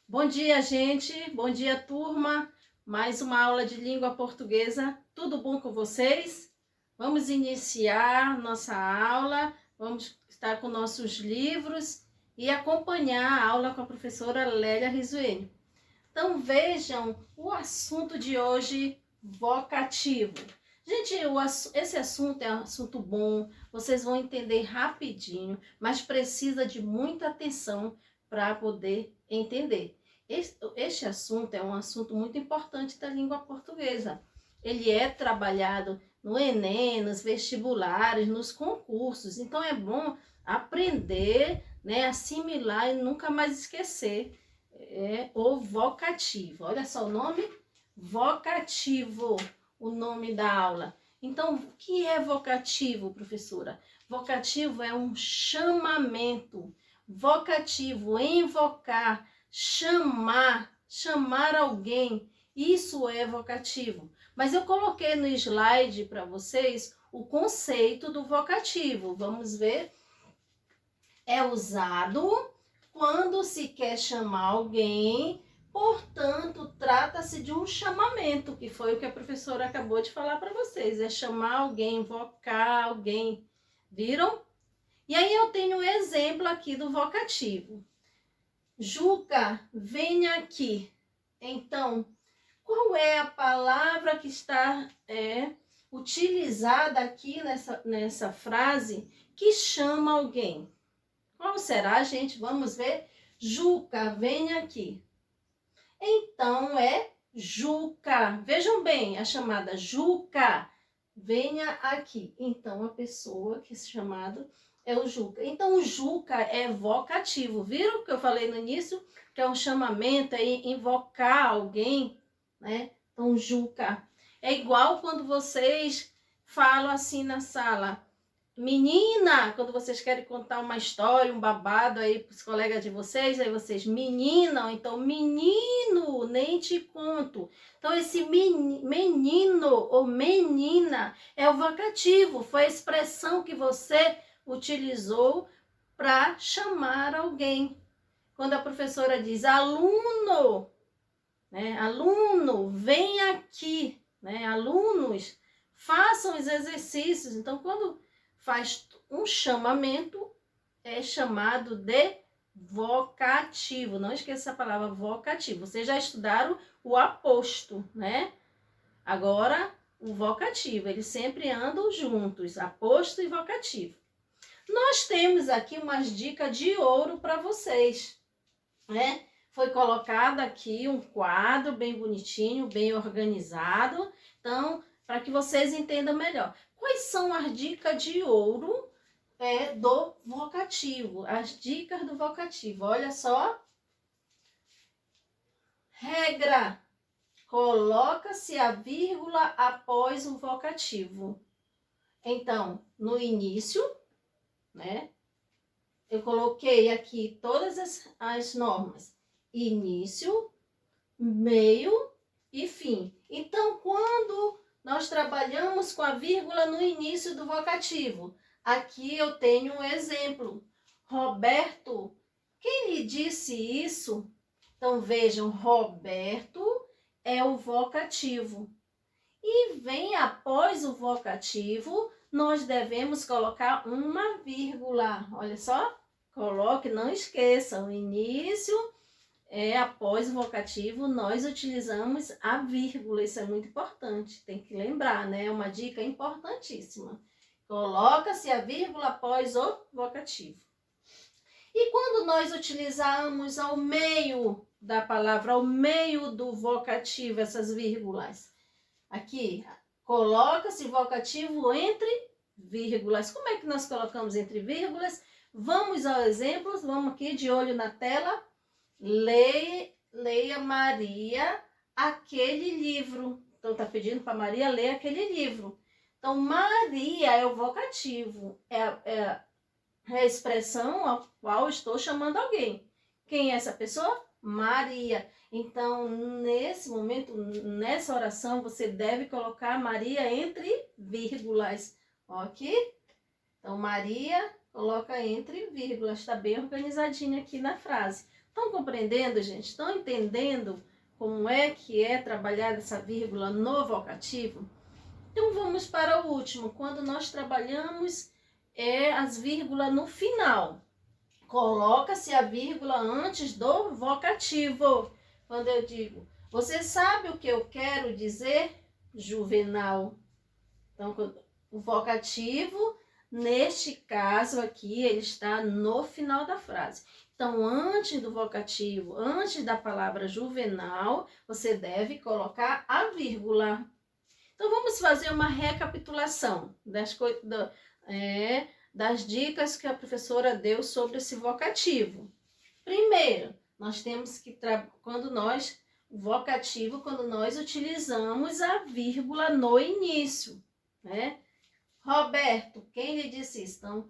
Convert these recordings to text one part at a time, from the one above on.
Bom dia, gente. Bom dia, turma. Mais uma aula de língua portuguesa. Tudo bom com vocês? Vamos iniciar nossa aula. Vamos estar com nossos livros e acompanhar a aula com a professora Lélia Risuene. Então, vejam o assunto de hoje, vocativo. Gente, esse assunto é um assunto bom, vocês vão entender rapidinho, mas precisa de muita atenção para poder entender. Este assunto é um assunto muito importante da língua portuguesa. Ele é trabalhado no Enem, nos vestibulares, nos concursos. Então é bom aprender, né, assimilar e nunca mais esquecer. É o vocativo. Olha só o nome, vocativo, o nome da aula. Então, o que é vocativo, professora? Vocativo é um chamamento. Vocativo, invocar, chamar alguém, isso é vocativo. Mas eu coloquei no slide para vocês o conceito do vocativo. Vamos ver. É usado quando se quer chamar alguém, portanto, trata-se de um chamamento, que foi o que a professora acabou de falar para vocês. É chamar alguém, invocar alguém. Viram? E aí eu tenho um exemplo aqui do vocativo. Juca, venha aqui. Então, qual é a palavra que está utilizada aqui nessa frase que chama alguém? Qual será, gente? Vamos ver. Juca, venha aqui. Então, é Juca. Vejam bem, a chamada Juca, venha aqui. Então, a pessoa que é chamada é o Juca. Então, o Juca é vocativo. Viram que eu falei no início? Que é um chamamento, é invocar alguém, né? Então, Juca. É igual quando vocês falam assim na sala. Menina, quando vocês querem contar uma história, um babado aí para os colegas de vocês, aí vocês, menina, ou então menino, nem te conto. Então, esse menino ou menina é o vocativo, foi a expressão que você utilizou para chamar alguém. Quando a professora diz aluno, né? Aluno, vem aqui, né? Alunos, façam os exercícios. Então, quando faz um chamamento, é chamado de vocativo. Não esqueça essa palavra vocativo. Vocês já estudaram o aposto, né? Agora, o vocativo, eles sempre andam juntos, aposto e vocativo. Nós temos aqui umas dicas de ouro para vocês, né? Foi colocado aqui um quadro bem bonitinho, bem organizado. Então, para que vocês entendam melhor. Quais são as dicas de ouro do vocativo? As dicas do vocativo. Olha só. Regra. Coloca-se a vírgula após o vocativo. Então, no início, né? Eu coloquei aqui todas as normas. Início, meio e fim. Então, quando nós trabalhamos com a vírgula no início do vocativo, aqui eu tenho um exemplo. Roberto, quem lhe disse isso? Então, vejam, Roberto é o vocativo. E vem após o vocativo, nós devemos colocar uma vírgula. Olha só, coloque, não esqueça, o início após o vocativo, nós utilizamos a vírgula. Isso é muito importante, tem que lembrar, né? É uma dica importantíssima. Coloca-se a vírgula após o vocativo. E quando nós utilizamos ao meio da palavra, ao meio do vocativo, essas vírgulas? Aqui, coloca-se vocativo entre vírgulas. Como é que nós colocamos entre vírgulas? Vamos ao exemplo, vamos aqui de olho na tela. Leia Maria aquele livro. Então, está pedindo para Maria ler aquele livro. Então, Maria é o vocativo, é a expressão a qual estou chamando alguém. Quem é essa pessoa? Maria. Então, nesse momento, nessa oração, você deve colocar Maria entre vírgulas, ok? Então, Maria, coloca entre vírgulas, está bem organizadinho aqui na frase. Estão compreendendo, gente? Estão entendendo como é que é trabalhar essa vírgula no vocativo? Então vamos para o último, quando nós trabalhamos as vírgulas no final. Coloca-se a vírgula antes do vocativo. Quando eu digo, você sabe o que eu quero dizer? Juvenal. Então, o vocativo, neste caso aqui, ele está no final da frase. Então, antes do vocativo, antes da palavra juvenal, você deve colocar a vírgula. Então, vamos fazer uma recapitulação das dicas que a professora deu sobre esse vocativo. Primeiro, nós temos que, quando nós utilizamos a vírgula no início, né? Roberto, quem lhe disse isso? Então,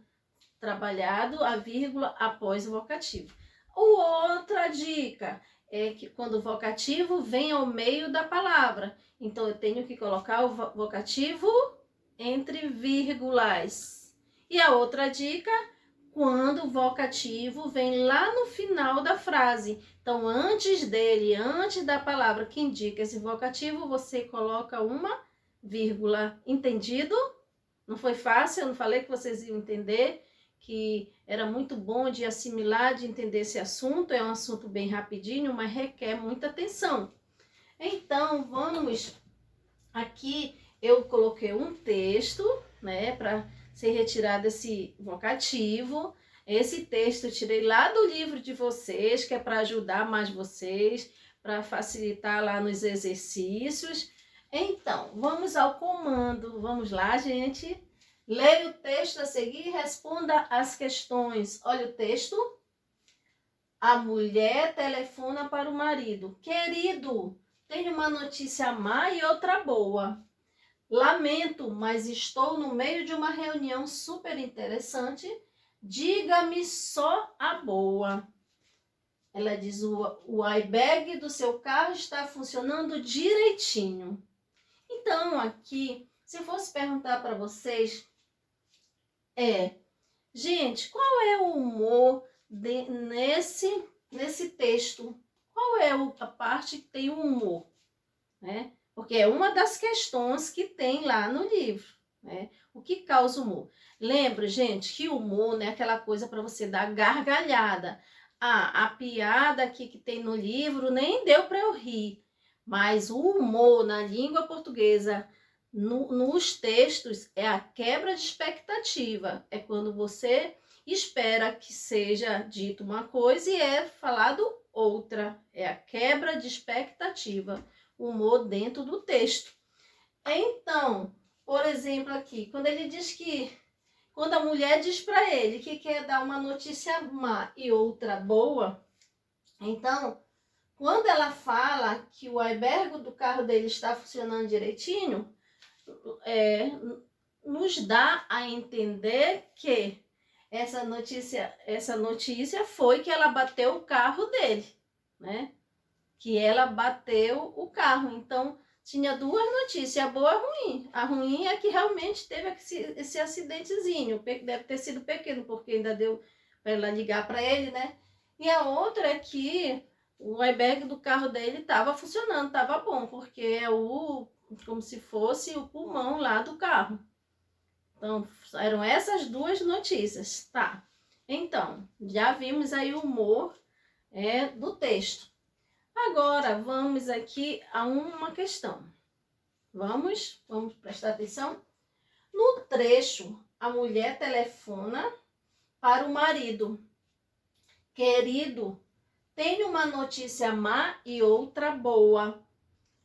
trabalhado a vírgula após o vocativo. Outra dica é que quando o vocativo vem ao meio da palavra, então eu tenho que colocar o vocativo entre vírgulas. E a outra dica, quando o vocativo vem lá no final da frase. Então, antes dele, antes da palavra que indica esse vocativo, você coloca uma vírgula. Entendido? Não foi fácil? Eu não falei que vocês iam entender, que era muito bom de assimilar, de entender esse assunto. É um assunto bem rapidinho, mas requer muita atenção. Então, vamos... Aqui eu coloquei um texto, né, para ser retirado esse vocativo. Esse texto eu tirei lá do livro de vocês, que é para ajudar mais vocês, para facilitar lá nos exercícios. Então, vamos ao comando. Vamos lá, gente. Leia o texto a seguir e responda as questões. Olha o texto. A mulher telefona para o marido. Querido, tenho uma notícia má e outra boa. Lamento, mas estou no meio de uma reunião super interessante. Diga-me só a boa. Ela diz, o airbag do seu carro está funcionando direitinho. Então, aqui, se eu fosse perguntar para vocês, gente, qual é o humor nesse texto? Qual é a parte que tem o humor, né? Porque é uma das questões que tem lá no livro, né? O que causa humor? Lembra, gente, que humor não é aquela coisa para você dar gargalhada. A piada aqui que tem no livro nem deu para eu rir. Mas o humor na língua portuguesa, nos textos, é a quebra de expectativa. É quando você espera que seja dito uma coisa e é falado outra. É a quebra de expectativa. Humor dentro do texto. Então, por exemplo aqui, quando ele diz que, quando a mulher diz para ele que quer dar uma notícia má e outra boa, então, quando ela fala que o airbag do carro dele está funcionando direitinho, nos dá a entender que essa notícia foi que ela bateu o carro dele, né? Que ela bateu o carro. Então, tinha duas notícias, a boa e a ruim. A ruim é que realmente teve esse acidentezinho. Deve ter sido pequeno, porque ainda deu para ela ligar para ele, né? E a outra é que o airbag do carro dele estava funcionando, estava bom, porque é como se fosse o pulmão lá do carro. Então, eram essas duas notícias, tá? Então, já vimos aí o humor do texto. Agora, vamos aqui a uma questão. Vamos prestar atenção? No trecho, a mulher telefona para o marido. Querido, tenho uma notícia má e outra boa.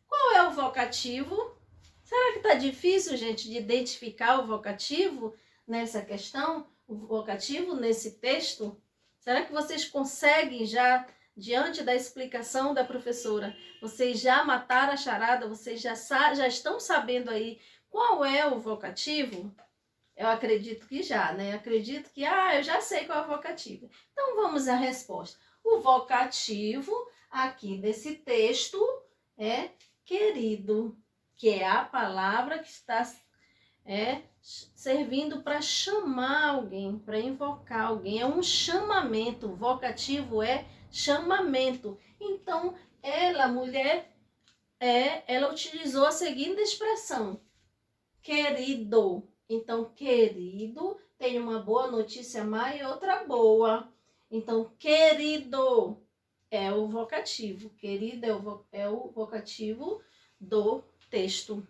Qual é o vocativo? Será que está difícil, gente, de identificar o vocativo nessa questão? O vocativo nesse texto? Será que vocês conseguem já... Diante da explicação da professora, vocês já mataram a charada? Vocês já estão sabendo aí qual é o vocativo? Eu acredito que já, né? Acredito que, eu já sei qual é o vocativo. Então, vamos à resposta. O vocativo aqui desse texto é querido, que é a palavra que está servindo para chamar alguém, para invocar alguém. É um chamamento. O vocativo é chamamento. Então, ela, mulher, ela utilizou a seguinte expressão: querido. Então, querido tem uma boa notícia má e outra boa. Então, querido é o vocativo. Querido é o vocativo do texto.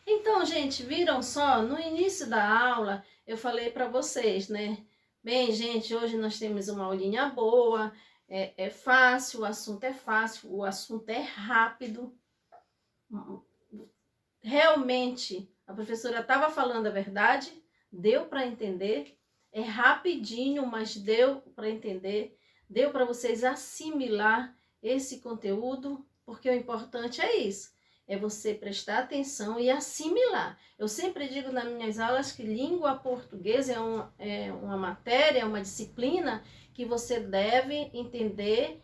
Então, gente, viram só? No início da aula, eu falei para vocês, né? Bem, gente, hoje nós temos uma aulinha boa, é fácil, o assunto é fácil, o assunto é rápido. Realmente, a professora estava falando a verdade, deu para entender, é rapidinho, mas deu para entender, deu para vocês assimilar esse conteúdo, porque o importante é isso, é você prestar atenção e assimilar. Eu sempre digo nas minhas aulas que língua portuguesa é uma matéria, é uma disciplina que você deve entender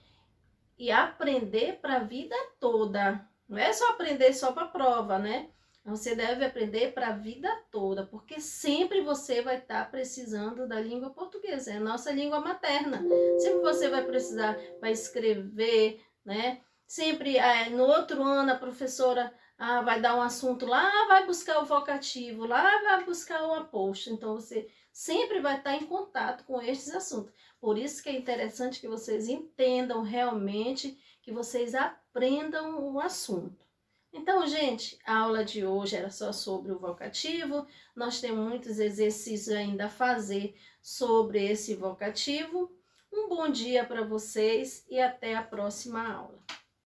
e aprender para a vida toda. Não é só aprender só para a prova, né? Você deve aprender para a vida toda, porque sempre você vai estar precisando da língua portuguesa, é a nossa língua materna. Sempre você vai precisar, vai escrever, né? Sempre, no outro ano, a professora vai dar um assunto lá, vai buscar o vocativo, lá vai buscar o aposto. Então, você sempre vai estar em contato com esses assuntos. Por isso que é interessante que vocês entendam realmente, que vocês aprendam o assunto. Então, gente, a aula de hoje era só sobre o vocativo. Nós temos muitos exercícios ainda a fazer sobre esse vocativo. Um bom dia para vocês e até a próxima aula.